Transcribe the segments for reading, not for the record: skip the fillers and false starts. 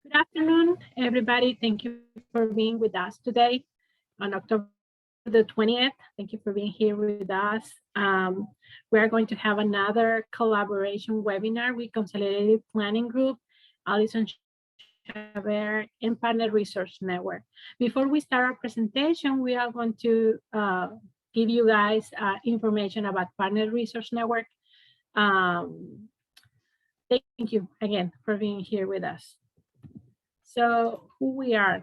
Good afternoon, everybody. Thank you for being with us today on October the 20th. Thank you for being here with us. We are going to have another collaboration webinar with Consolidated Planning Group, Alison Chaverick, and Partner Resource Network. Before we start our presentation, we are going to give you guys information about Partner Resource Network. Thank you again for being here with us. So who we are.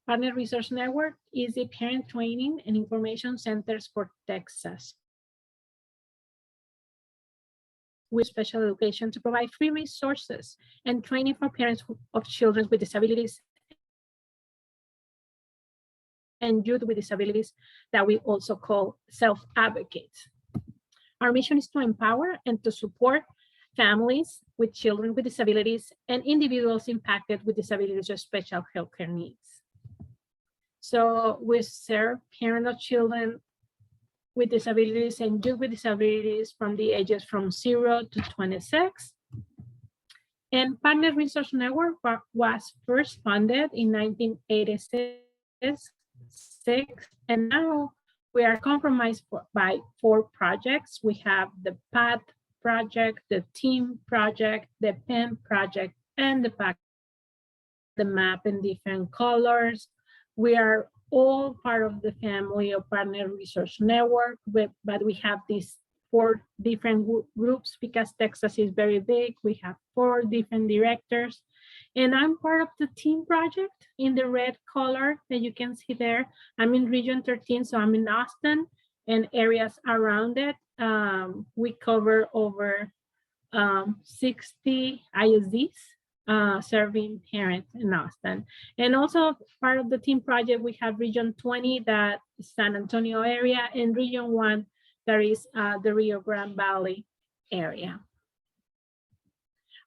Partner Resource Network is the parent training and information centers for Texas. With special education to provide free resources and training for parents of children with disabilities and youth with disabilities that we also call self-advocates. Our mission is to empower and to support families with children with disabilities and individuals impacted with disabilities or special healthcare needs. So we serve parents of children with disabilities and youth with disabilities from the ages from 0 to 26. And Partner Resource Network was first funded in 1986, and now we are compromised by 4 projects. We have the PATH project, the TEAM project, the PEN project, and the PAC, the map in different colors. We are all part of the family of Partner Resource Network, but we have these 4 different groups because Texas is very big. We have 4 different directors. And I'm part of the TEAM project in the red color that you can see there. I'm in Region 13, so I'm in Austin and areas around it. We cover over 60 ISDs serving parents in Austin. And also part of the TEAM project, we have Region 20, that is San Antonio area, and Region 1, that is the Rio Grande Valley area.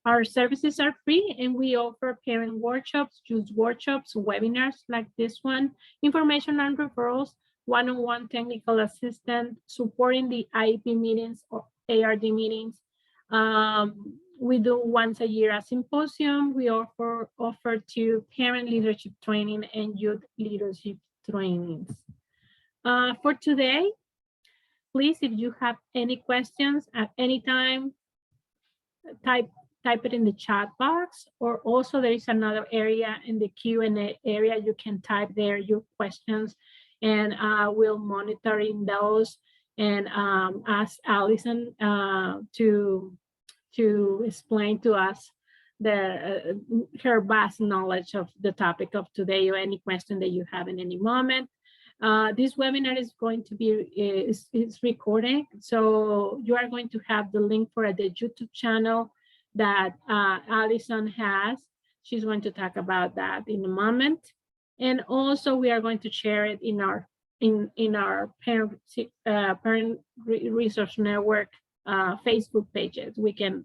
Our services are free, and we offer parent workshops, youth workshops, webinars like this one, information and referrals, one-on-one technical assistance, supporting the IEP meetings or ARD meetings. We do once a year a symposium. We offer to parent leadership training and youth leadership trainings. For today, please, if you have any questions at any time, type it in the chat box, or also there is another area in the Q&A area. You can type there your questions, and we'll monitor in those and ask Allison to explain to us her vast knowledge of the topic of today, or any question that you have in any moment. This webinar is going to be is recording, so you are going to have the link for the YouTube channel that Allison has. She's going to talk about that in a moment. And also we are going to share it in our Parent Resource Network Facebook pages. We can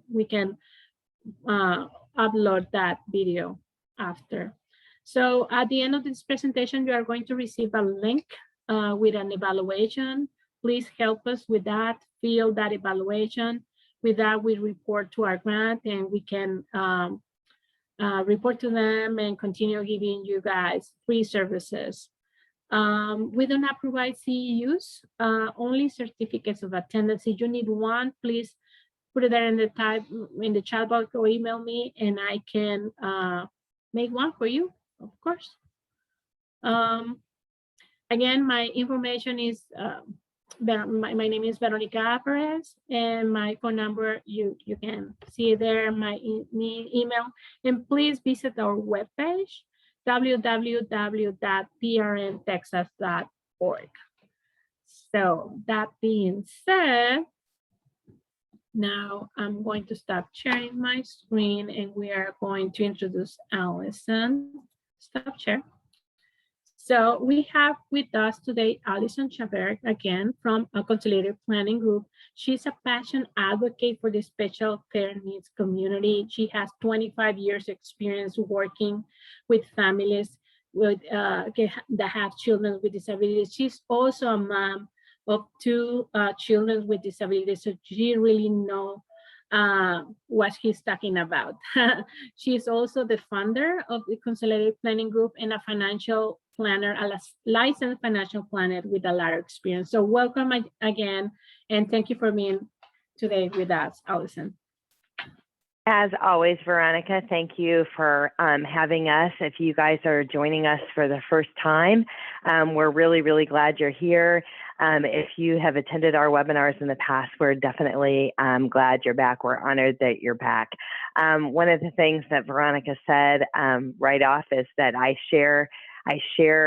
upload that video after. So at the end of this presentation, you are going to receive a link with an evaluation. Please help us with that, fill that evaluation. With that, we report to our grant, and we can report to them and continue giving you guys free services. We do not provide CEUs, only certificates of attendance. If you need one, please put it there in the chat box or email me, and I can make one for you, of course. Again, my information is, my name is Veronica Perez, and my phone number, you can see there, my email. And please visit our webpage, www.prntexas.org. So that being said, now I'm going to stop sharing my screen, and we are going to introduce Allison. Stop share. So we have with us today Alison Chaverick, again, from a Consolidated Planning Group. She's a passionate advocate for the special care needs community. She has 25 years experience working with families with that have children with disabilities. She's also a mom of 2 children with disabilities, so she really knows what he's talking about. She's also the founder of the Consolidated Planning Group and a financial planner, a licensed financial planner with a lot of experience. So welcome again, and thank you for being today with us, Allison. As always, Veronica, thank you for having us. If you guys are joining us for the first time, we're really, really glad you're here. If you have attended our webinars in the past, we're definitely glad you're back. We're honored that you're back. One of the things that Veronica said right off is that I share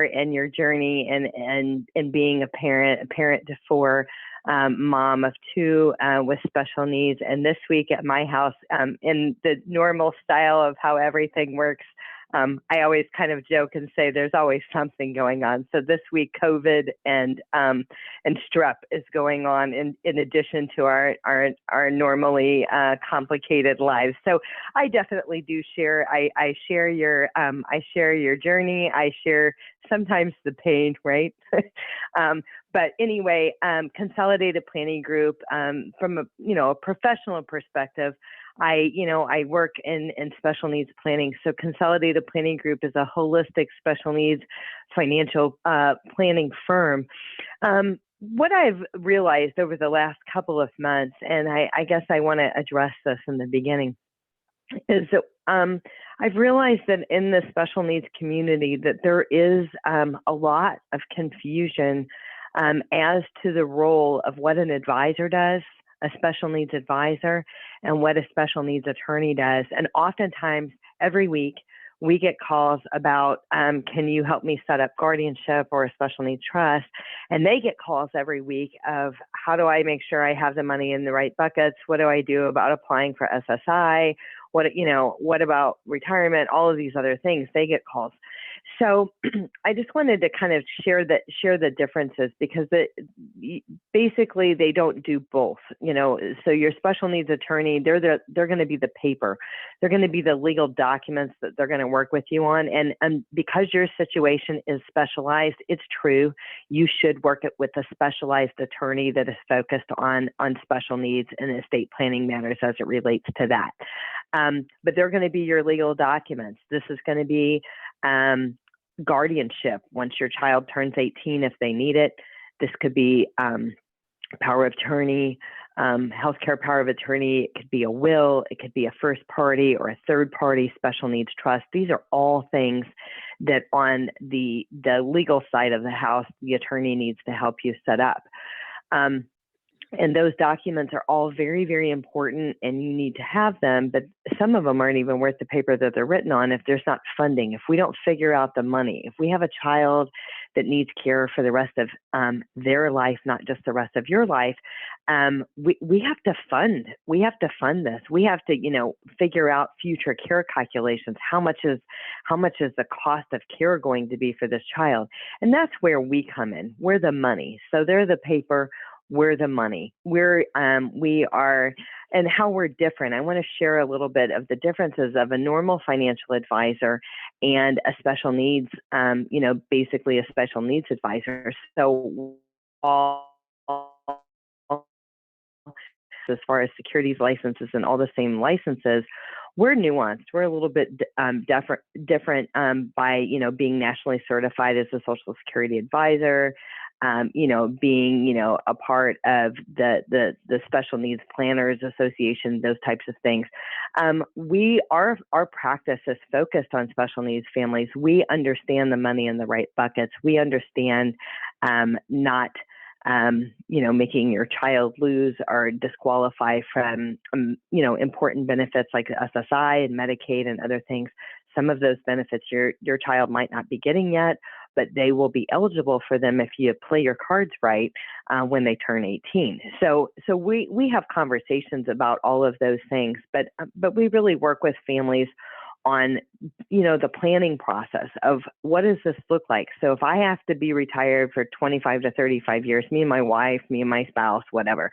in your journey and being a parent to four, mom of two with special needs. And this week at my house, in the normal style of how everything works, I always kind of joke and say there's always something going on. So this week, COVID and strep is going on in addition to our normally complicated lives. So I definitely do share. I share your journey. I share sometimes the pain, right? But anyway, Consolidated Planning Group, from a professional perspective, I work in special needs planning. So Consolidated Planning Group is a holistic special needs financial planning firm. What I've realized over the last couple of months, and I guess I want to address this in the beginning, is that I've realized that in the special needs community that there is a lot of confusion as to the role of what an advisor does, a special needs advisor, and what a special needs attorney does. And oftentimes, every week, we get calls about, can you help me set up guardianship or a special needs trust? And they get calls every week of, how do I make sure I have the money in the right buckets? What do I do about applying for SSI? What about retirement? All of these other things, they get calls. So I just wanted to kind of share the differences, because basically they don't do both. So your special needs attorney, they're going to be the paper, they're going to be the legal documents that they're going to work with you on. And because your situation is specialized, it's true, you should work it with a specialized attorney that is focused on special needs and estate planning matters as it relates to that. But they're going to be your legal documents. This is going to be guardianship once your child turns 18 if they need it. This could be power of attorney, healthcare power of attorney. It could be a will. It could be a first party or a third party special needs trust. These are all things that on the legal side of the house, the attorney needs to help you set up. And those documents are all very, very important, and you need to have them, but some of them aren't even worth the paper that they're written on if there's not funding. If we don't figure out the money, if we have a child that needs care for the rest of their life, not just the rest of your life, we have to fund. We have to fund this. We have to, figure out future care calculations. How much is the cost of care going to be for this child? And that's where we come in. We're the money. So they're the paper. We're the money. We are, and how we're different. I want to share a little bit of the differences of a normal financial advisor and a special needs, basically a special needs advisor. So as far as securities licenses and all the same licenses, we're nuanced. We're a little bit different by, being nationally certified as a Social Security advisor, being, a part of the Special Needs Planners Association, those types of things. Our practice is focused on special needs families. We understand the money in the right buckets. We understand not making your child lose or disqualify from, important benefits like SSI and Medicaid and other things. Some of those benefits your child might not be getting yet, but they will be eligible for them if you play your cards right when they turn 18. So we have conversations about all of those things, but we really work with families on, the planning process of what does this look like? So if I have to be retired for 25 to 35 years, me and my wife, me and my spouse, whatever,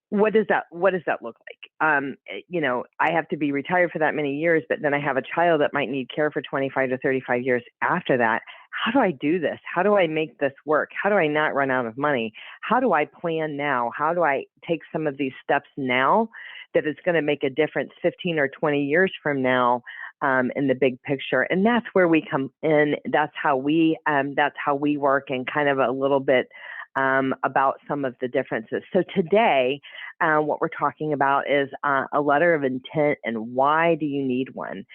what does that look like? You know, I have to be retired for that many years, but then I have a child that might need care for 25 to 35 years after that. How do I do this? How do I make this work? How do I not run out of money? How do I plan now? How do I take some of these steps now that is going to make a difference 15 or 20 years from now in the big picture? And that's where we come in. That's how we work, and kind of a little bit about some of the differences. So today, what we're talking about is a letter of intent, and why do you need one?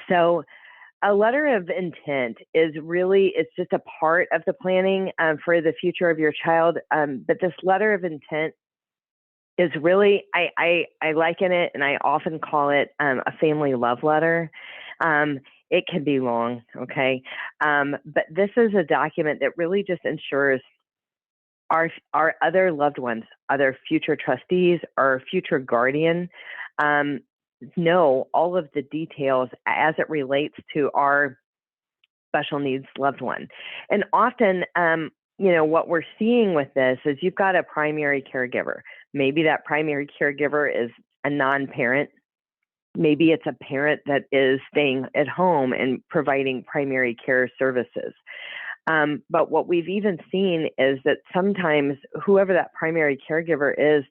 So a letter of intent is really, it's just a part of the planning for the future of your child. But this letter of intent is really, I liken it, and I often call it a family love letter. It can be long, okay? But this is a document that really just ensures our other loved ones, other future trustees, or future guardian, know all of the details as it relates to our special needs loved one. And often, you know, what we're seeing with this is you've got a primary caregiver. Maybe that primary caregiver is a non-parent. Maybe it's a parent that is staying at home and providing primary care services. But what we've even seen is that sometimes whoever that primary caregiver is,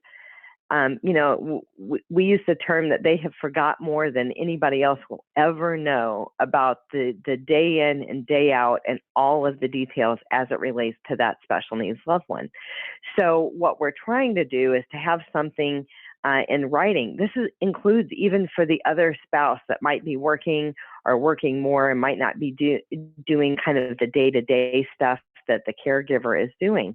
you know, we use the term that they have forgot more than anybody else will ever know about the day in and day out and all of the details as it relates to that special needs loved one. So what we're trying to do is to have something in writing. This includes even for the other spouse that might be working or working more and might not be doing kind of the day-to-day stuff that the caregiver is doing.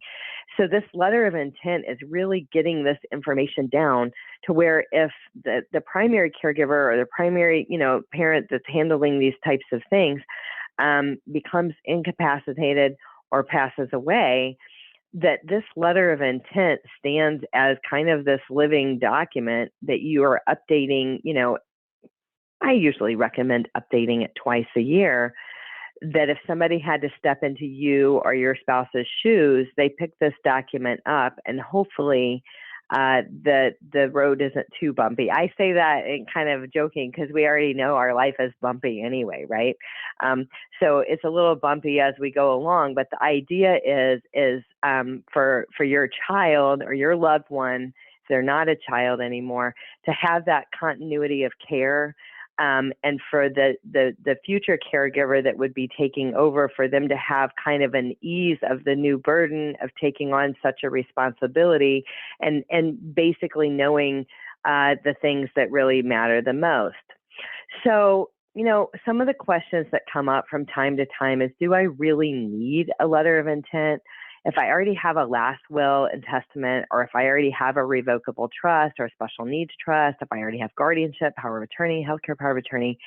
So this letter of intent is really getting this information down to where if the primary caregiver or the primary, you know, parent that's handling these types of things becomes incapacitated or passes away, that this letter of intent stands as kind of this living document that you are updating. You know, I usually recommend updating it twice a year, that if somebody had to step into you or your spouse's shoes, they pick this document up, and hopefully the road isn't too bumpy. I say that in kind of joking because we already know our life is bumpy anyway, right? So it's a little bumpy as we go along, but the idea is for your child or your loved one, if they're not a child anymore, to have that continuity of care. And for the future caregiver that would be taking over, for them to have kind of an ease of the new burden of taking on such a responsibility, and basically knowing the things that really matter the most. So, you know, some of the questions that come up from time to time is, do I really need a letter of intent? If I already have a last will and testament, or if I already have a revocable trust or a special needs trust, if I already have guardianship, power of attorney, healthcare power of attorney.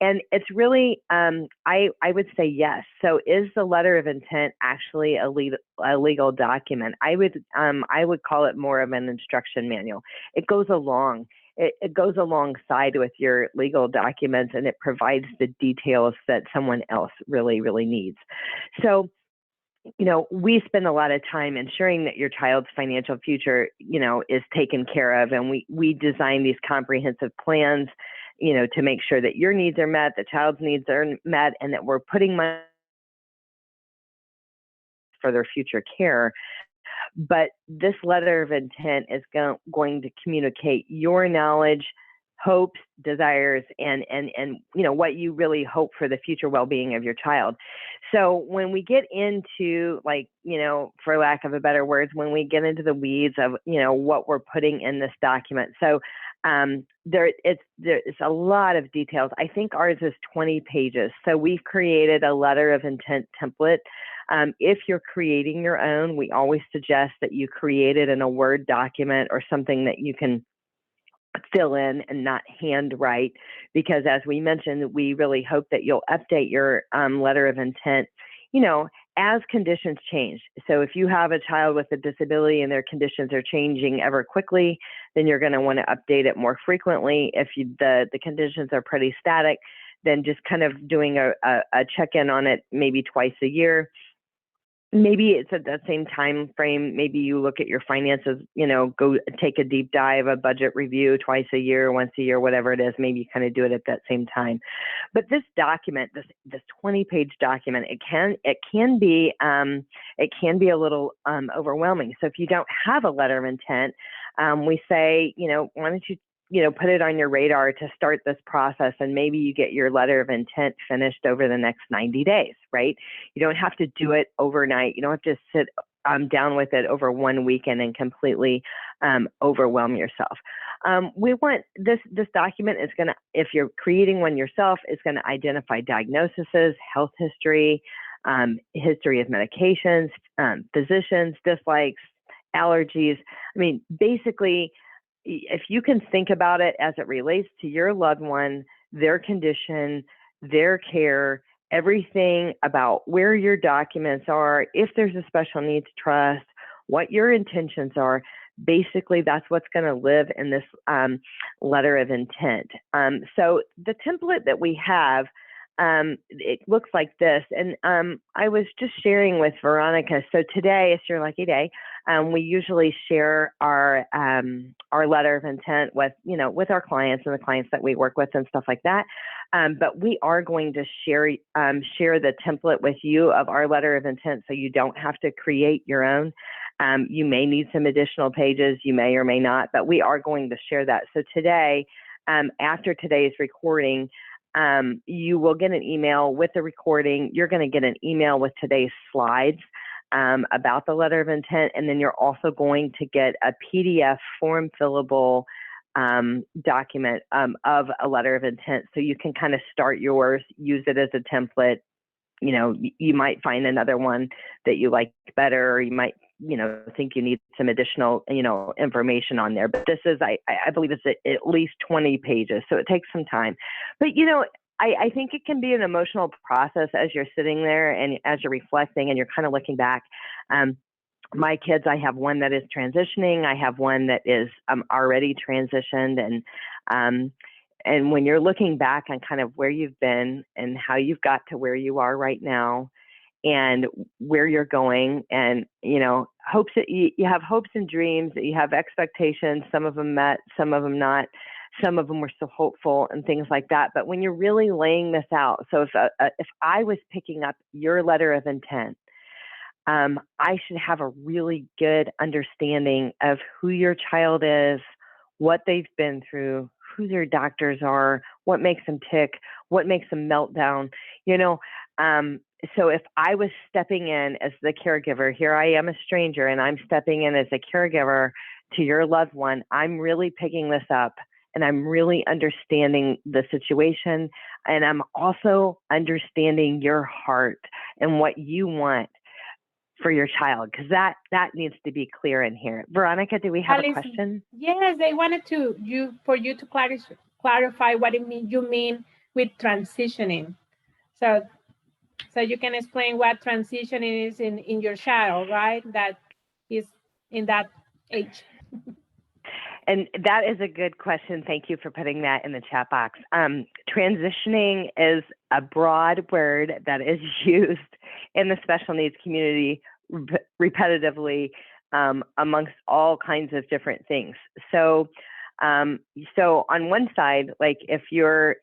And it's really, I would say yes. So is the letter of intent actually a legal document? I would call it more of an instruction manual. It goes along. It goes alongside with your legal documents, and it provides the details that someone else really, really needs. So, you know, we spend a lot of time ensuring that your child's financial future, you know, is taken care of. And we design these comprehensive plans, you know, to make sure that your needs are met, the child's needs are met, and that we're putting money for their future care. But this letter of intent is going to communicate your knowledge, hopes, desires, and you know, what you really hope for the future well-being of your child. So when we get into, like, you know, for lack of a better words, when we get into the weeds of, you know, what we're putting in this document. So there's a lot of details. I think ours is 20 pages. So we've created a letter of intent template. If you're creating your own, we always suggest that you create it in a Word document or something that you can fill in and not handwrite, because as we mentioned, we really hope that you'll update your letter of intent, you know, as conditions change. So if you have a child with a disability and their conditions are changing ever quickly, then you're going to want to update it more frequently. If the conditions are pretty static, then just kind of doing a check-in on it maybe twice a year. maybe it's at that same time frame. Maybe you look at your finances, go take a deep dive, a budget review twice a year, once a year, whatever it is. Maybe you kind of do it at that same time. But this document, this 20-page document, it can be a little overwhelming. So if you don't have a letter of intent, we say, why don't you put it on your radar to start this process, and maybe you get your letter of intent finished over the next 90 days, right? You don't have to do it overnight. You don't have to sit down with it over one weekend and completely overwhelm yourself. We want this document is going to, if you're creating one yourself, is going to identify diagnoses, health history, history of medications, physicians, dislikes, allergies. I mean, basically, if you can think about it as it relates to your loved one, their condition, their care, everything about where your documents are, if there's a special needs trust, what your intentions are, basically that's what's going to live in this letter of intent. So the template that we have, it looks like this. And I was just sharing with Veronica. So today, it's your lucky day. We usually share our letter of intent with our clients and the clients that we work with and stuff like that. But we are going to share the template with you of our letter of intent, so you don't have to create your own. You may need some additional pages, you may or may not, but we are going to share that. So today, after today's recording, you will get an email with the recording. You're going to get an email with today's slides about the letter of intent, and then you're also going to get a PDF form fillable document of a letter of intent, so you can kind of start yours, use it as a template. You might find another one that you like better, or you might think you need some additional information on there. But this is, I believe it's at least 20 pages, so it takes some time. But I think it can be an emotional process as you're sitting there and as you're reflecting and you're kind of looking back. My kids, I have one that is transitioning. I have one that is already transitioned. And when you're looking back on kind of where you've been and how you've got to where you are right now and where you're going, and, hopes that you have hopes and dreams, that you have expectations, some of them met, some of them not. Some of them were so hopeful and things like that. But when you're really laying this out, so if I was picking up your letter of intent, I should have a really good understanding of who your child is, what they've been through, who their doctors are, what makes them tick, what makes them melt down. So if I was stepping in as the caregiver, here I am a stranger, and I'm stepping in as a caregiver to your loved one, I'm really picking this up. And I'm really understanding the situation. And I'm also understanding your heart and what you want for your child, because that needs to be clear in here. Veronica, do we have a question? Yes, they wanted for you to clarify what you mean with transitioning. So you can explain what transitioning is in your child, right? That is in that age. And that is a good question. Thank you for putting that in the chat box. Transitioning is a broad word that is used in the special needs community repetitively amongst all kinds of different things. So on one side, like if you're,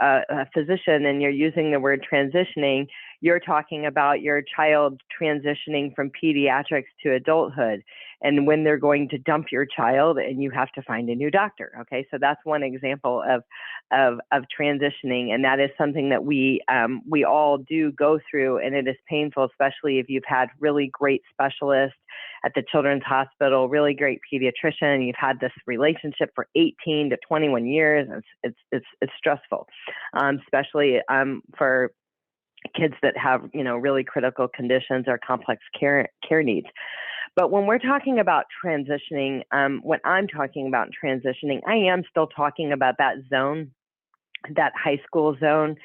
a physician and you're using the word transitioning, you're talking about your child transitioning from pediatrics to adulthood, and when they're going to dump your child and you have to find a new doctor. Okay, so that's one example of transitioning, and that is something that we all do go through, and it is painful, especially if you've had really great specialists at the Children's Hospital, really great pediatrician, and you've had this relationship for 18 to 21 years. It's stressful, especially for kids that have really critical conditions or complex care needs. But when we're talking about transitioning, when I'm talking about transitioning, I am still talking about that zone, that high school zone.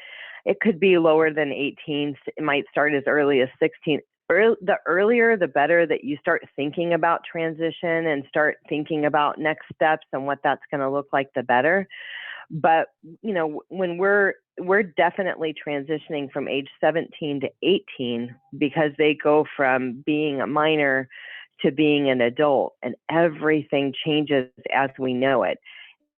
It could be lower than 18. It might start as early as 16. The earlier, the better that you start thinking about transition and start thinking about next steps and what that's going to look like, the better. But, you know, when we're definitely transitioning from age 17 to 18 because they go from being a minor to being an adult, and everything changes as we know it.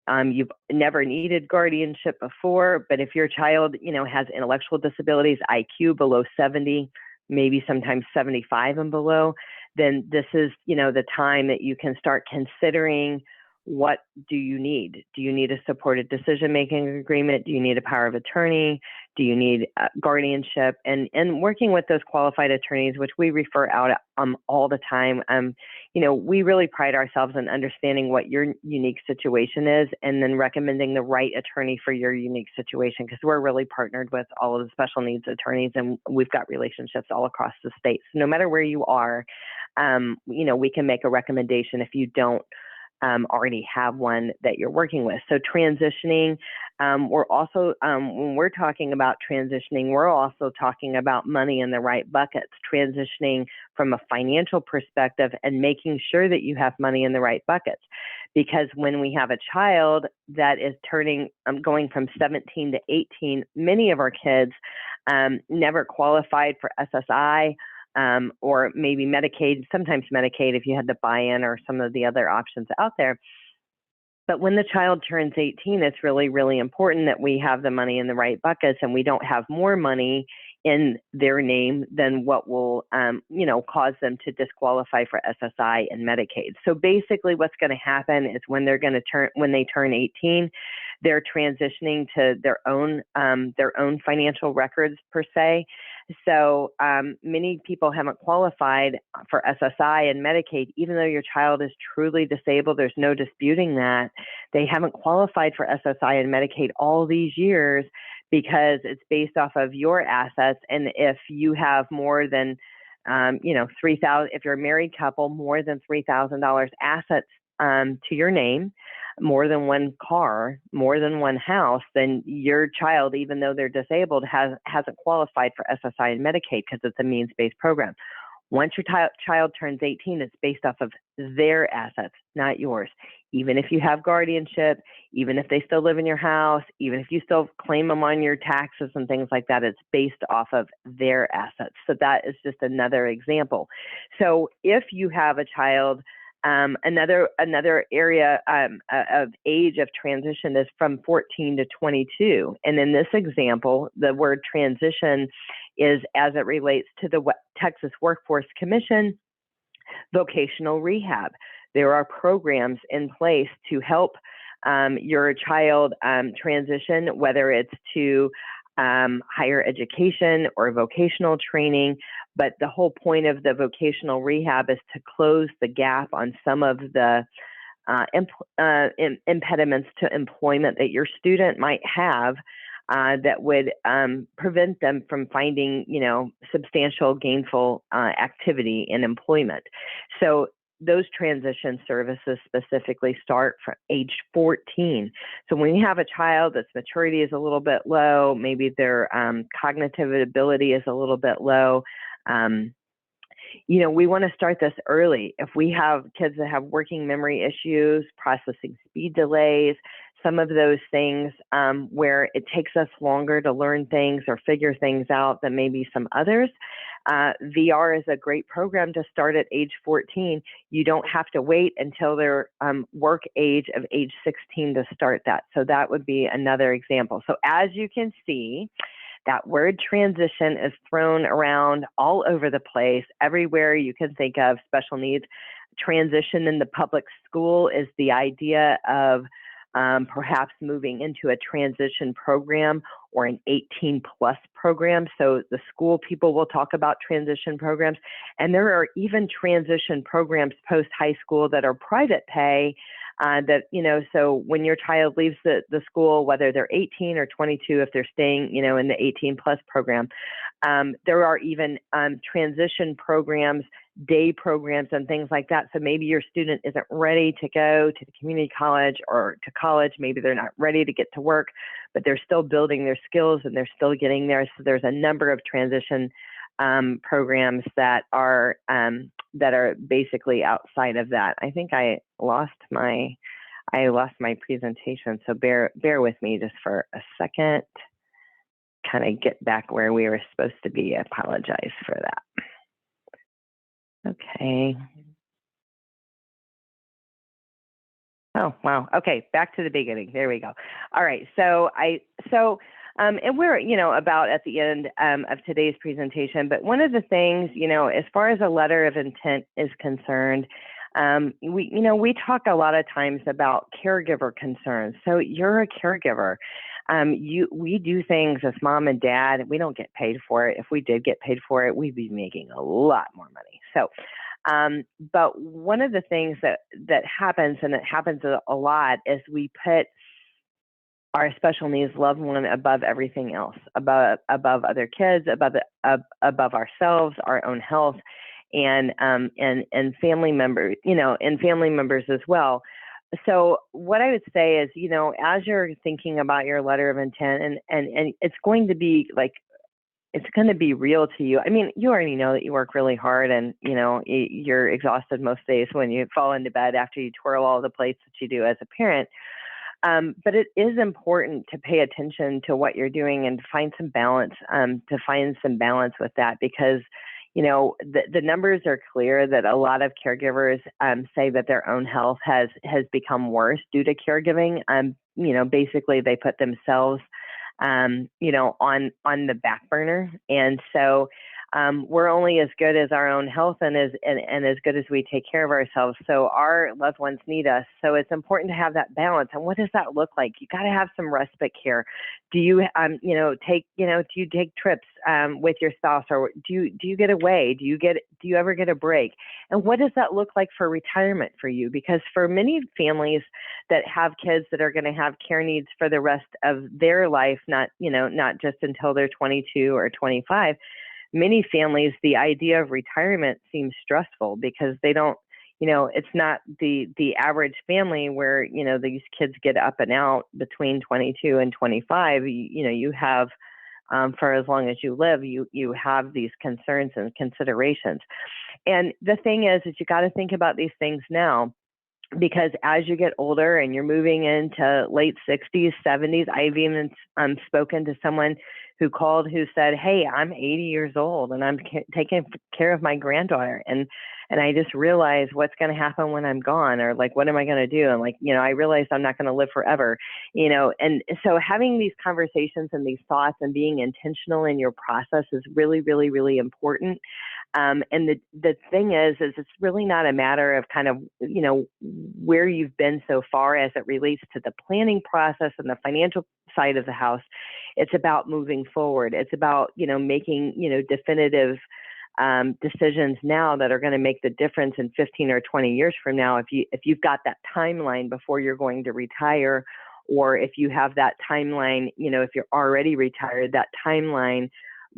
You've never needed guardianship before, but if your child, you know, has intellectual disabilities, IQ below 70, maybe sometimes 75 and below, then this is, you know, the time that you can start considering, what do you need? Do you need a supported decision-making agreement? Do you need a power of attorney? Do you need guardianship? And working with those qualified attorneys, which we refer out all the time, you know, we really pride ourselves in understanding what your unique situation is and then recommending the right attorney for your unique situation, because we're really partnered with all of the special needs attorneys, and we've got relationships all across the state. So no matter where you are, you know, we can make a recommendation if you don't already have one that you're working with. So transitioning, we're also, when we're talking about transitioning, we're also talking about money in the right buckets, transitioning from a financial perspective and making sure that you have money in the right buckets. Because when we have a child that is turning, going from 17 to 18, many of our kids never qualified for SSI, or maybe Medicaid, sometimes Medicaid if you had the buy-in or some of the other options out there. But when the child turns 18, it's really, really important that we have the money in the right buckets and we don't have more money in their name than what will, you know, cause them to disqualify for SSI and Medicaid. So basically what's going to happen is when they turn 18, they're transitioning to their own financial records per se. So many people haven't qualified for SSI and Medicaid, even though your child is truly disabled. There's no disputing that. They haven't qualified for SSI and Medicaid all these years because it's based off of your assets. And if you have more than, you know, $3,000, if you're a married couple, more than $3,000 assets to your name, more than one car, more than one house, then your child, even though they're disabled, hasn't qualified for SSI and Medicaid because it's a means-based program. Once your child turns 18, it's based off of their assets, not yours. Even if you have guardianship, even if they still live in your house, even if you still claim them on your taxes and things like that, it's based off of their assets. So that is just another example. So if you have a child, another area of age of transition is from 14 to 22. And in this example, the word transition is as it relates to the Texas Workforce Commission, vocational rehab. There are programs in place to help your child transition, whether it's to higher education or vocational training. But the whole point of the vocational rehab is to close the gap on some of the impediments to employment that your student might have that would prevent them from finding, you know, substantial gainful activity in employment. So those transition services specifically start from age 14. So when you have a child that's maturity is a little bit low, maybe their cognitive ability is a little bit low, you know, we want to start this early. If we have kids that have working memory issues, processing speed delays, some of those things where it takes us longer to learn things or figure things out than maybe some others, VR is a great program to start at age 14. You don't have to wait until their work age of age 16 to start that. So that would be another example. So as you can see, that word transition is thrown around all over the place, everywhere you can think of special needs. Transition in the public school is the idea of perhaps moving into a transition program or an 18+ program. So the school people will talk about transition programs. And there are even transition programs post-high school that are private pay that, you know, so when your child leaves the school, whether they're 18 or 22, if they're staying, you know, in the 18+ program, there are even transition programs, day programs and things like that. So maybe your student isn't ready to go to the community college or to college. Maybe they're not ready to get to work, but they're still building their skills and they're still getting there. So there's a number of transition programs that are basically outside of that. I think I lost my I lost my presentation, so bear with me just for a second. Kind of get back where we were supposed to be. I apologize for that. Okay. Oh, wow. Okay, back to the beginning. There we go. All right. And we're, about at the end of today's presentation. But one of the things, as far as a letter of intent is concerned, we talk a lot of times about caregiver concerns. So you're a caregiver. We do things as mom and dad. We don't get paid for it. If we did get paid for it, we'd be making a lot more money. So, but one of the things that happens, and it happens a lot, is we put our special needs loved one above everything else, above other kids, above ourselves, our own health, and family members, and family members as well. So what I would say is, as you're thinking about your letter of intent, and it's going to be like, it's going to be real to you. I mean, you already know that you work really hard, and you're exhausted most days when you fall into bed after you twirl all the plates that you do as a parent. But it is important to pay attention to what you're doing and to find some balance, with that, because, the numbers are clear that a lot of caregivers say that their own health has become worse due to caregiving. Basically they put themselves, on the back burner. And so we're only as good as our own health and as good as we take care of ourselves. So our loved ones need us. So it's important to have that balance. And what does that look like? You got to have some respite care. Do you, do you take trips with your spouse, or do you get away? Do you ever get a break? And what does that look like for retirement for you? Because for many families that have kids that are going to have care needs for the rest of their life, not just until they're 22 or 25, many families, the idea of retirement seems stressful because they don't, it's not the average family where, these kids get up and out between 22 and 25. You have, for as long as you live, you have these concerns and considerations. And the thing is you got to think about these things now, because as you get older and you're moving into late 60s, 70s, I've even spoken to someone who called who said, hey, I'm 80 years old and I'm taking care of my granddaughter. And I just realized what's going to happen when I'm gone, or like, what am I going to do? And like, I realized I'm not going to live forever, and so having these conversations and these thoughts and being intentional in your process is really, really, really important. And the thing is it's really not a matter of kind of, where you've been so far as it relates to the planning process and the financial side of the house. It's about moving forward. It's about, making, definitive decisions now that are going to make the difference in 15 or 20 years from now. If you've got that timeline before you're going to retire, or if you have that timeline, if you're already retired, that timeline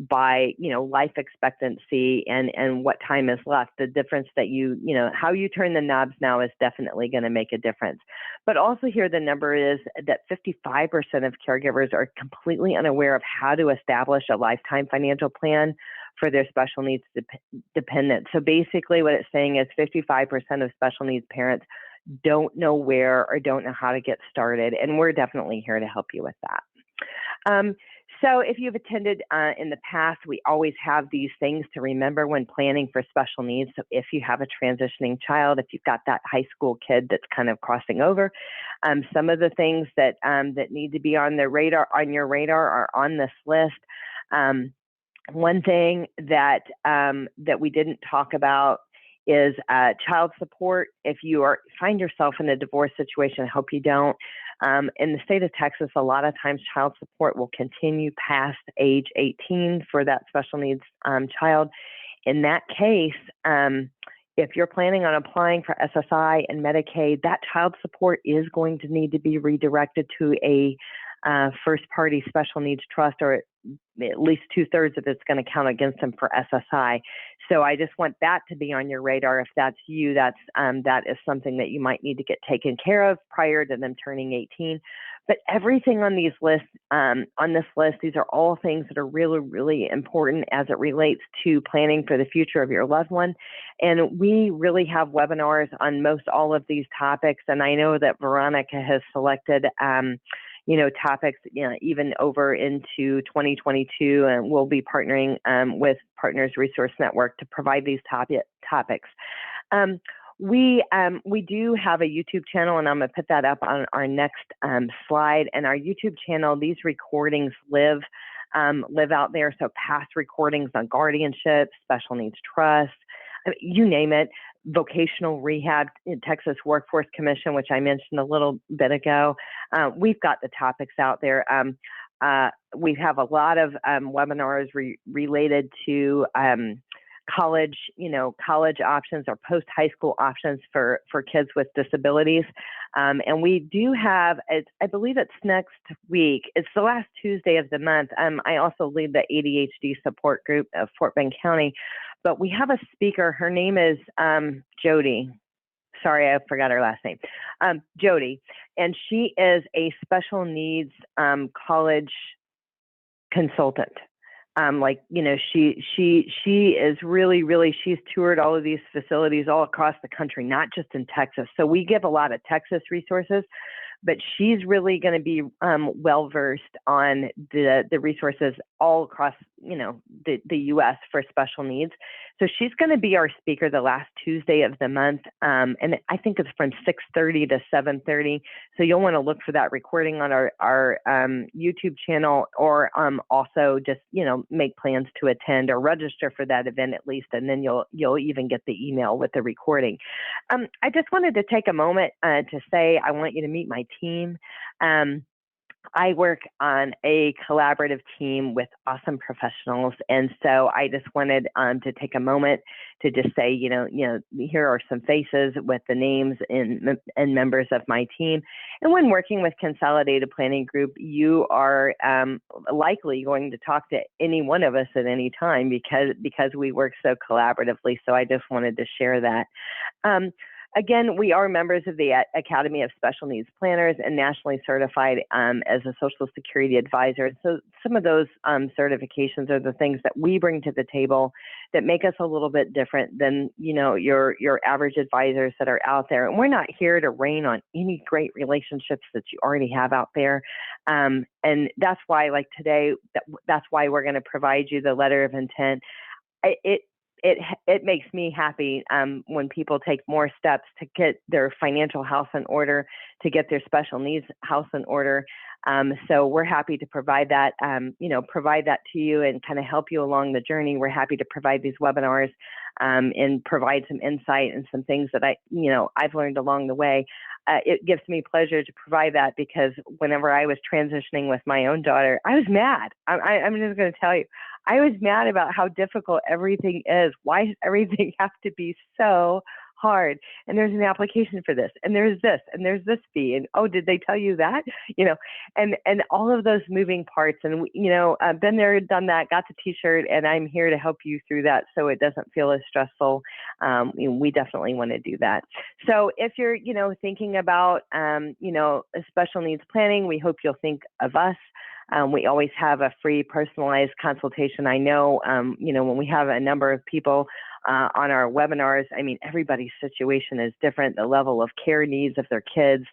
by, life expectancy and what time is left, the difference that how you turn the knobs now is definitely going to make a difference. But also here, the number is that 55% of caregivers are completely unaware of how to establish a lifetime financial plan for their special needs dependents. So basically what it's saying is 55% of special needs parents don't know where or don't know how to get started. And we're definitely here to help you with that. So if you've attended in the past, we always have these things to remember when planning for special needs. So if you have a transitioning child, if you've got that high school kid that's kind of crossing over, some of the things that need to be on your radar are on this list. One thing that we didn't talk about is child support. If you find yourself in a divorce situation, I hope you don't. In the state of Texas, a lot of times child support will continue past age 18 for that special needs child. In that case, if you're planning on applying for SSI and Medicaid, that child support is going to need to be redirected to a first party special needs trust, or at least 2/3 of it's going to count against them for SSI. So I just want that to be on your radar. If that's you, that is something that you might need to get taken care of prior to them turning 18. But everything on these lists, on this list, these are all things that are really, really important as it relates to planning for the future of your loved one. And we really have webinars on most all of these topics. And I know that Veronica has selected, topics, even over into 2022, and we'll be partnering with Partners Resource Network to provide these topics. We do have a YouTube channel, and I'm going to put that up on our next slide. And our YouTube channel, these recordings live out there. So past recordings on guardianship, special needs trust, you name it, vocational rehab, Texas Workforce Commission, which I mentioned a little bit ago. We've got the topics out there. We have a lot of webinars related to college options or post-high school options for kids with disabilities. And we do have, I believe it's next week, it's the last Tuesday of the month. I also lead the ADHD support group of Fort Bend County, but we have a speaker. Her name is Jody. Sorry, I forgot her last name. Jody, and she is a special needs college consultant. She is really, she's toured all of these facilities all across the country, not just in Texas. So we give a lot of Texas resources, but she's really going to be well-versed on the resources all across, the U.S. for special needs. So she's going to be our speaker the last Tuesday of the month. And I think it's from 6:30 to 7:30. So you'll want to look for that recording on our YouTube channel, or also just, make plans to attend or register for that event at least. And then you'll even get the email with the recording. I just wanted to take a moment to say, I want you to meet my team. I work on a collaborative team with awesome professionals. And so I just wanted to take a moment to just say, here are some faces with the names and members of my team. And when working with Consolidated Planning Group, you are likely going to talk to any one of us at any time because we work so collaboratively. So I just wanted to share that. Again, we are members of the Academy of Special Needs Planners and nationally certified as a Social Security advisor. So some of those certifications are the things that we bring to the table that make us a little bit different than, your average advisors that are out there. And we're not here to rain on any great relationships that you already have out there. And that's why, like today, that's why we're going to provide you the letter of intent. It makes me happy when people take more steps to get their financial house in order, to get their special needs house in order. So we're happy to provide that, provide that to you and kind of help you along the journey. We're happy to provide these webinars and provide some insight and some things that I've learned along the way. It gives me pleasure to provide that, because whenever I was transitioning with my own daughter, I was mad. I'm just going to tell you, I was mad about how difficult everything is. Why does everything have to be so hard? And there's an application for this, and there's this, and there's this fee, and oh, did they tell you that? And all of those moving parts. And I've been there, done that, got the T-shirt, and I'm here to help you through that so it doesn't feel as stressful. We definitely want to do that. So if you're thinking about special needs planning, we hope you'll think of us. We always have a free personalized consultation. I know, when we have a number of people on our webinars, everybody's situation is different. The level of care needs of their kids,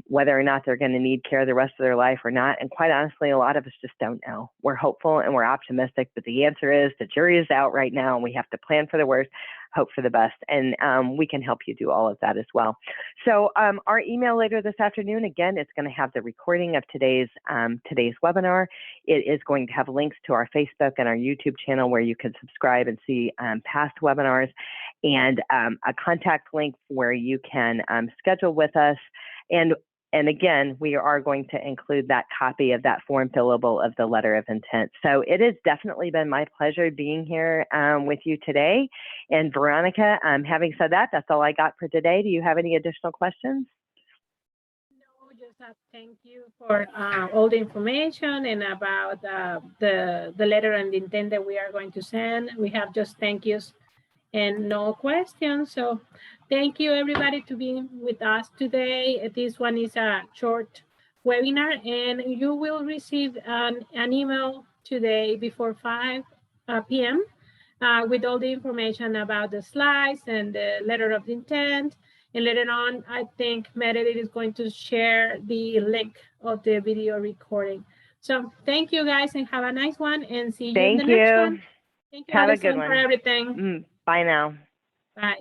whether or not they're going to need care the rest of their life or not. And quite honestly, a lot of us just don't know. We're hopeful and we're optimistic, but the answer is the jury is out right now, and we have to plan for the worst, hope for the best. And we can help you do all of that as well. So our email later this afternoon, again, it's going to have the recording of today's webinar. It is going to have links to our Facebook and our YouTube channel where you can subscribe and see past webinars, and a contact link where you can schedule with us. And again, we are going to include that copy of that form fillable of the letter of intent. So it has definitely been my pleasure being here with you today. And Veronica, having said that, that's all I got for today. Do you have any additional questions? No, just thank you for all the information and about the letter and the intent that we are going to send. We have just thank yous and no questions. So thank you everybody to be with us today. This one is a short webinar, and you will receive an email today before 5 p.m. With all the information about the slides and the letter of intent. And later on, I think Meredith is going to share the link of the video recording. So thank you guys and have a nice one, and see you in the next one. Thank you, Have Allison, a good one. for everything. Bye now. Bye.